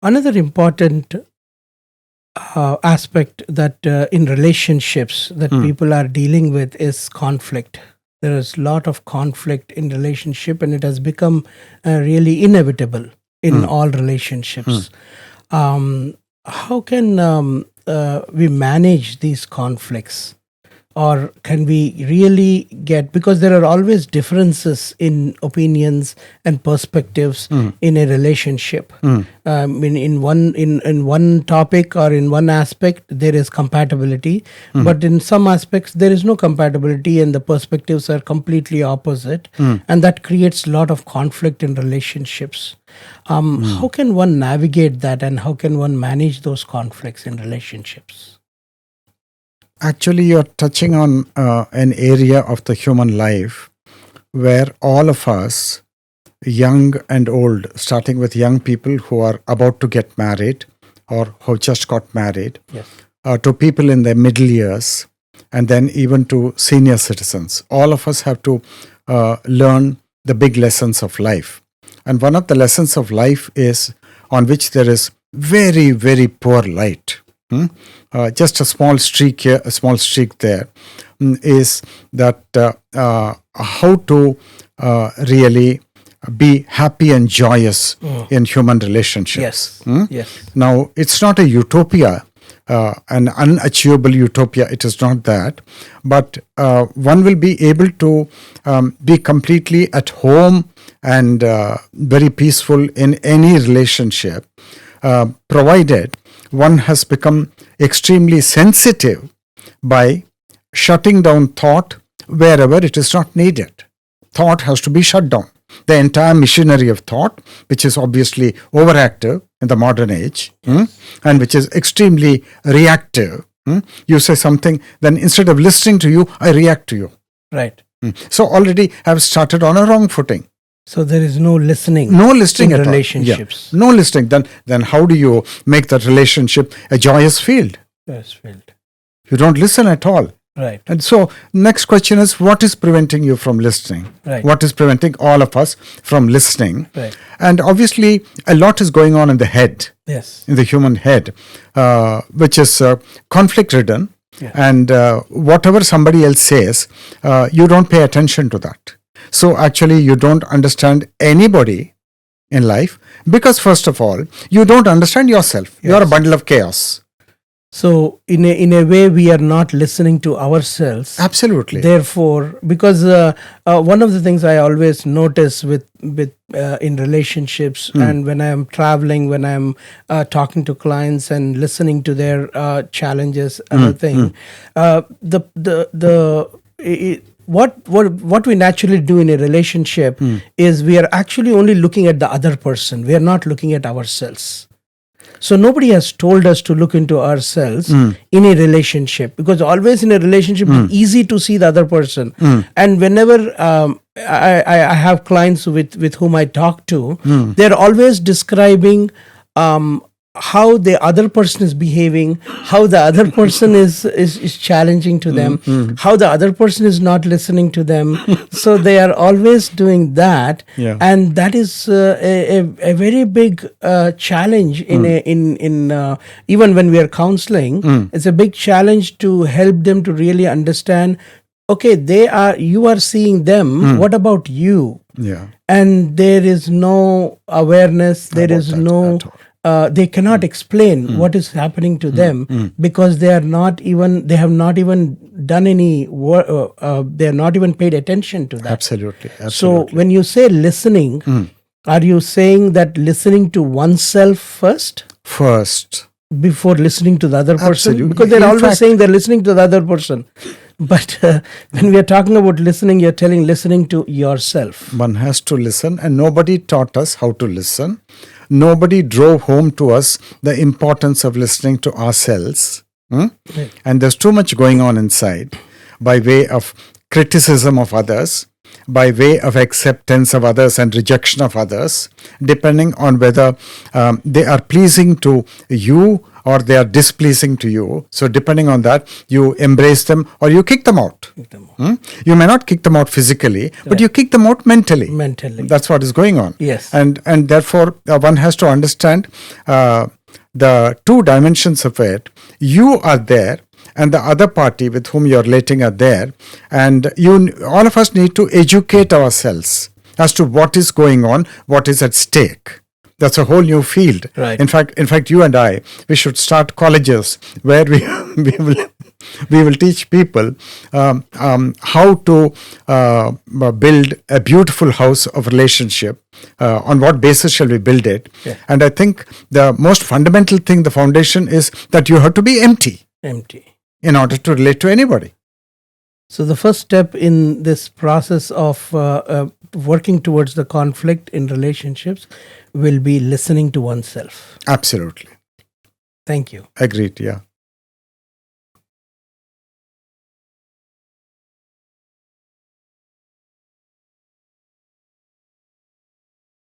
Another important aspect that in relationships that people are dealing with is conflict. There is a lot of conflict in relationship, and it has become really inevitable in all relationships. How can we manage these conflicts? Or can we really get, because there are always differences in opinions and perspectives in a relationship. In one topic or in one aspect there is compatibility, but in some aspects there is no compatibility and the perspectives are completely opposite, and that creates a lot of conflict in relationships. How can one navigate that, and how can one manage those conflicts in relationships? Actually, you're touching on an area of the human life where all of us, young and old, starting with young people who are about to get married or who just got married, Yes. To people in their middle years, and then even to senior citizens, all of us have to learn the big lessons of life. And one of the lessons of life is on which there is very, very poor light. Just a small streak here, a small streak there, is that how to really be happy and joyous in human relationships. Yes. Now, it's not a utopia, an unachievable utopia. It is not that. But one will be able to be completely at home and very peaceful in any relationship, provided one has become extremely sensitive by shutting down thought wherever it is not needed. Thought has to be shut down. The entire machinery of thought, which is obviously overactive in the modern age, and which is extremely reactive. You say something, then instead of listening to you, I react to you. Right. So already I've started on a wrong footing. So there is no listening. No listening in at relationships. all. Yeah. No listening. Then how do you make that relationship a joyous field? Yes, felt. You don't listen at all. Right. And so next question is, what is preventing you from listening? Right. What is preventing all of us from listening? Right. And obviously a lot is going on in the head, Yes. in the human head, which is conflict ridden. Yeah. And whatever somebody else says, you don't pay attention to that. So actually you don't understand anybody in life because, first of all, you don't understand yourself. Yes. You're a bundle of chaos. So in a way we are not listening to ourselves. Absolutely. Therefore, because one of the things I always notice with in relationships and when I am traveling, when I am talking to clients and listening to their challenges, other thing, what we naturally do in a relationship is we are actually only looking at the other person. We are not looking at ourselves. So nobody has told us to look into ourselves in a relationship, because always in a relationship it's easy to see the other person. And whenever I have clients with whom I talk to, they're always describing how the other person is behaving, how the other person is challenging to them, how the other person is not listening to them. So they are always doing that, and that is a very big challenge in even when we are counseling. It's a big challenge to help them to really understand. Okay, you are seeing them. What about you? Yeah. And there is no awareness. There is no. They cannot explain what is happening to them because they have not even done any work. They are not even paid attention to that. Absolutely. So when you say listening, are you saying that listening to oneself first before listening to the other person? Absolutely. Because they're In always fact, saying they're listening to the other person. But when we are talking about listening, you're telling listening to yourself. One has to listen, and nobody taught us how to listen. Nobody drove home to us the importance of listening to ourselves. Right. And there's too much going on inside by way of criticism of others, by way of acceptance of others and rejection of others, depending on whether they are pleasing to you or they are displeasing to you. So depending on that, you embrace them or you kick them out. You may not kick them out physically, but you kick them out mentally. That's what is going on. Yes. And therefore, one has to understand the two dimensions of it. You are there, and the other party with whom you're relating are there. And all of us need to educate ourselves as to what is going on, what is at stake. That's a whole new field. Right. In fact, you and I, we should start colleges where we will teach people how to build a beautiful house of relationship. On what basis shall we build it? Yeah. And I think the most fundamental thing, the foundation, is that you have to be empty in order to relate to anybody. So the first step in this process of working towards the conflict in relationships will be listening to oneself. Absolutely. Thank you. Agreed, yeah.